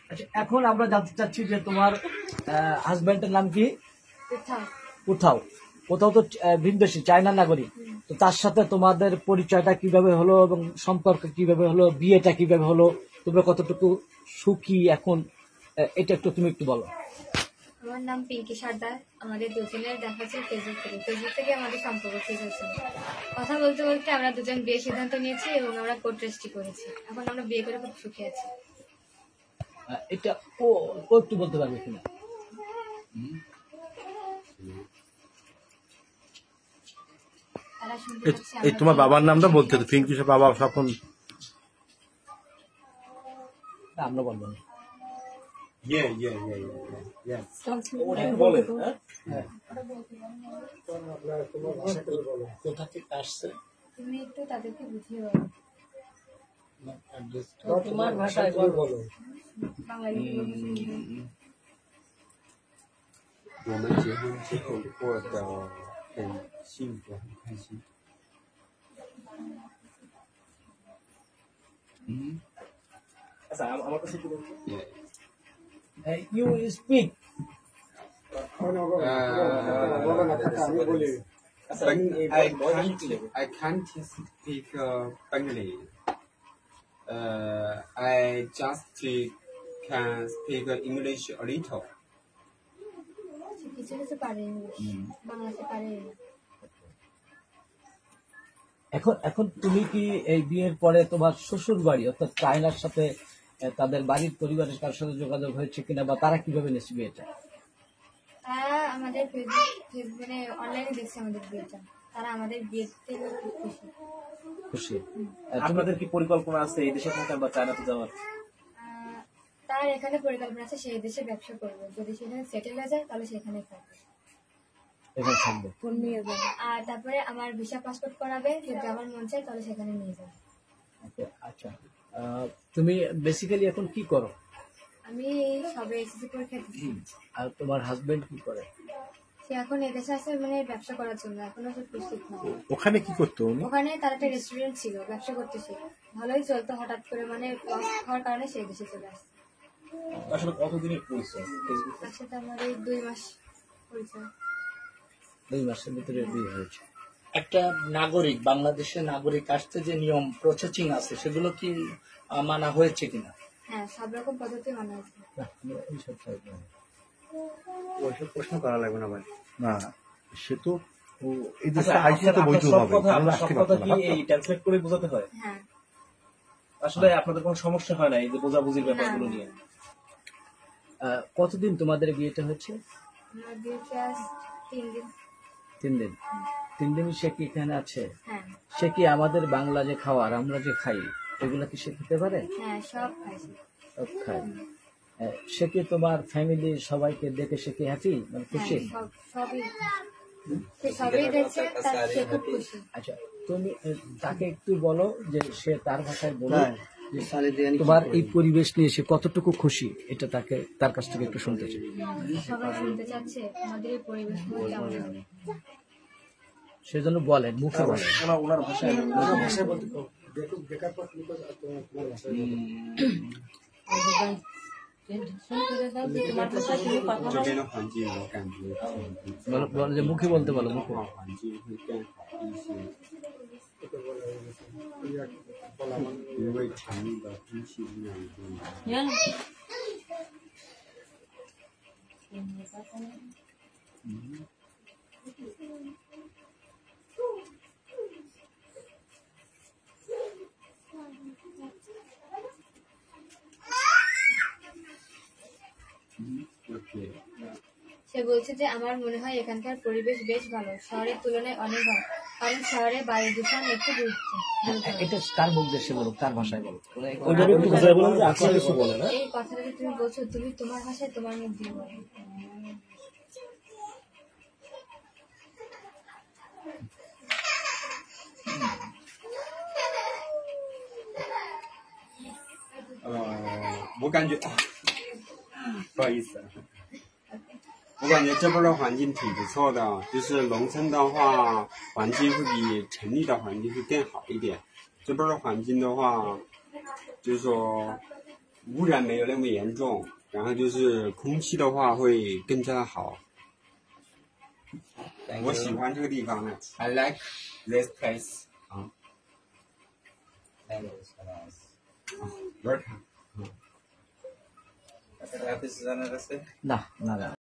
আচ্ছা, এখন আমরা জানতে চাচ্ছি যে তোমার হাজবেন্ডের নাম কি? কোথাও কোথাও তো ভিনদেশী, চায়না নাগরিক। তো তার সাথে তোমাদের পরিচয়টা কিভাবে হলো এবং সম্পর্ক কিভাবে হলো, বিয়েটা কিভাবে হলো, তোমরা কতটুকু সুখী এখন, এটা একটু তুমি একটু বলো। আমার নাম পিঙ্কি সর্দার। আমাদের দুজনের দেখা হচ্ছে ফেসবুক থেকে আমাদের সম্পর্ক ঠিক হয়েছে। কথা বলতে বলতে আমরা দুজন বিয়ের সিদ্ধান্ত নিয়েছি এবং আমরা কোর্ট রেজিস্ট্রি করেছি। এখন আমরা বিয়ে করে খুব সুখী আছি। এটা ও একটু বলতে পারবে কিনা? এই তোমার বাবার নামটা বলতে তো, পিঙ্কি বাবা স্বপন। আমরা বলবো না। কোথা থেকে আসছে তুমি একটু তাদেরকে বুঝিয়ে বলো। তোমার ভাষায় বলো। বাঙালি 我们结婚之后过得很幸福，很开心。You speak. I can't speak Bengali. I just can speak English a little. কিছু কিছু পারে ইংলিশ, বাংলাতে পারে। এখন তুমি কি এই বিয়ের পরে তোমার শ্বশুর বাড়ি অর্থাৎ চায়নার সাথে তাদের বাড়ির পরিবারের কারোর সাথে যোগাযোগ হয়েছে কিনা, বা তারা কিভাবে নিয়েছে বিয়েটা? তারা আমাদের ফেসবুকে অনলাইনে দেখছে আমাদের বিয়েটা। তারা আমাদের বিয়েতে খুশি। খুশি। আপনাদের কি পরিকল্পনা আছে এই দেশে থাকার বা চায়নাতে যাওয়ার? তার এখানে পরিকল্পনা আছে সেই দেশে ব্যবসা করবে। যদি সেখানে সেটেল হয়ে যায় তাহলে সেখানে থাকবে। আর তারপরে আমার ভিসা পাসপোর্ট করাবে, যদি আমার মন চায় তাহলে সেখানে নিয়ে যাবে। আচ্ছা, তুমি বেসিক্যালি এখন কি করো? আমি সবে এসএসসি পরীক্ষা দিচ্ছি। আর তোমার হাজবেন্ড কি করে? সে এখন এদেশে আছে মানে ব্যবসা করার জন্য, এখনো সে প্রস্তুত না। ওখানে কি করতো উনি? ওখানে তার একটা রেস্টুরেন্ট ছিল, ব্যবসা করতেছে, ভালোই চলতো। হঠাৎ করে মানে লস হওয়ার কারণে সে দেশে চলে আসছে। আসলে কতদিনের পরিচয়? তার সাথে আমার এই 2 মাস পরিচয়। 2 মাসের ভিতরে বিয়ে হয়েছে। একটা নাগরিক, বাংলাদেশের নাগরিক আসতে যে নিয়ম প্রসেসিং আছে সেগুলো কি মানা হয়েছে কিনা? হ্যাঁ, সব রকম পদ্ধতি মানা আছে। ওইসব প্রশ্ন করা লাগবে না ভাই। না, সে তো এই আচ্ছা, দেশে আইসে তো বৈধ হবে। সব কথা কি এই ট্রান্সলেট করে বোঝাতে হয়? হ্যাঁ। আসলে আপনাদের কোনো সমস্যা হয় না এই যে বোঝাবুঝির ব্যাপারগুলো নিয়ে? কতদিন তোমাদের বিয়েটা হচ্ছে? আমার বিয়েতে আজ 3 দিন। 3 দিন। 3 দিন সে কি এখানে আছে? হ্যাঁ। সে কি আমাদের বাংলা যে খাবার আমরা যে খাই এগুলা কি সে খেতে পারে? হ্যাঁ, সব খাইছি। সব খায়। সে কি তোমার ফ্যামিলি সবাইকে দেখে সে কি হ্যাপি, মানে খুশি? সবই সে সবই দেখছে, তার সে খুব খুশি। আচ্ছা, তুমি তাকে একটু বলো যে সে তার ভাষায় বলে যে তোমার এই পরিবেশ নিয়ে সে কতটুকু খুশি, এটা তাকে তার কাছ থেকে একটু শুনতে চাই। সবাই শুনতে চাচ্ছে আমাদের এই পরিবেশ কেমন হবে। সেজন্য বলেন, মুখে বলেন, ওনার ভাষায় বলতে这边的环境我感觉বলো যে মুখে বলতে বলো, মুখে।环境会更好一些，因为城里的空气污染多。সে বলছে যে আমার মনে হয় এখানকার পরিবেশ বেশ ভালো, শহরের তুলনায় অনেক ভালো, কারণ শহরে বায়ু দূষণ একটু এটা তার মুখ দেশে বলো, তার ভাষায় বলো। এই কথাটা যে তুমি বলছো তুমি তোমার ভাষায় তোমার মুখ দিয়ে বলো।我感觉，不好意思，我感觉这边的环境挺不错的，就是农村的话，环境会比城里的环境会更好一点。这边的环境的话，就是说污染没有那么严重，然后就是空气的话会更加好。我喜欢这个地方呢。I like this place. Welcome. না না না